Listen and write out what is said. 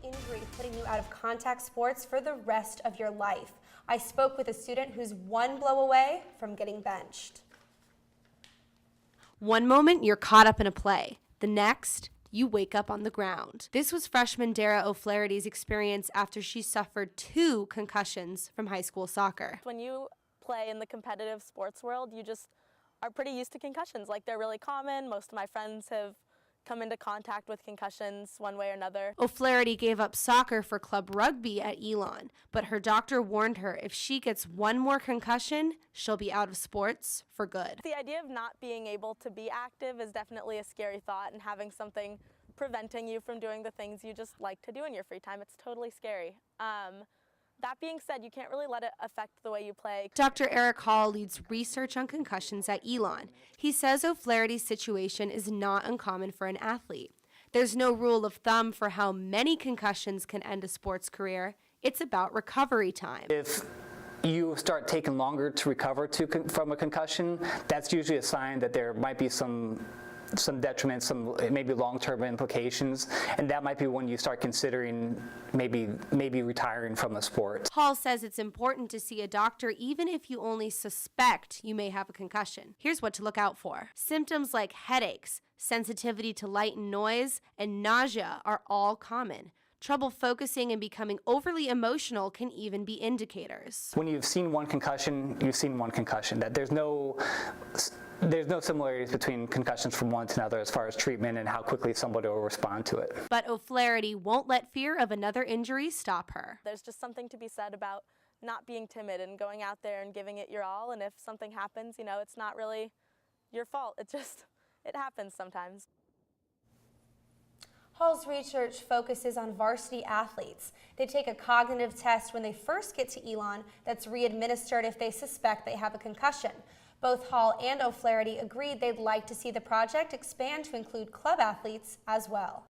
injury putting you out of contact sports for the rest of your life. I spoke with a student who's one blow away from getting benched. One moment, you're caught up in a play. The next, you wake up on the ground. This was freshman Dara O'Flaherty's experience after she suffered 2 concussions from high school soccer. When you play in the competitive sports world, you just are pretty used to concussions. Like, they're really common. Most of my friends have come into contact with concussions one way or another. O'Flaherty gave up soccer for club rugby at ELN, but her doctor warned her if she gets one more concussion, she'll be out of sports for good. The idea of not being able to be active is definitely a scary thought, and having something preventing you from doing the things you just like to do in your free time, it's totally scary. That being said, you can't really let it affect the way you play. Dr. Eric Hall leads research on concussions at ELN. He says O'Flaherty's situation is not uncommon for an athlete. There's no rule of thumb for how many concussions can end a sports career. It's about recovery time. If you start taking longer to recover from a concussion, that's usually a sign that there might be some detriment, some maybe long-term implications, and that might be when you start considering maybe retiring from the sport. Hall says it's important to see a doctor even if you only suspect you may have a concussion. Here's what to look out for. Symptoms like headaches, sensitivity to light and noise, and nausea are all common. Trouble focusing and becoming overly emotional can even be indicators. When you've seen one concussion, you've seen one concussion. That there's no similarities between concussions from one to another as far as treatment and how quickly somebody will respond to it. But O'Flaherty won't let fear of another injury stop her. There's just something to be said about not being timid and going out there and giving it your all, and if something happens, it's not really your fault. It happens sometimes. Hall's research focuses on varsity athletes. They take a cognitive test when they first get to ELN that's re-administered if they suspect they have a concussion. Both Hall and O'Flaherty agreed they'd like to see the project expand to include club athletes as well.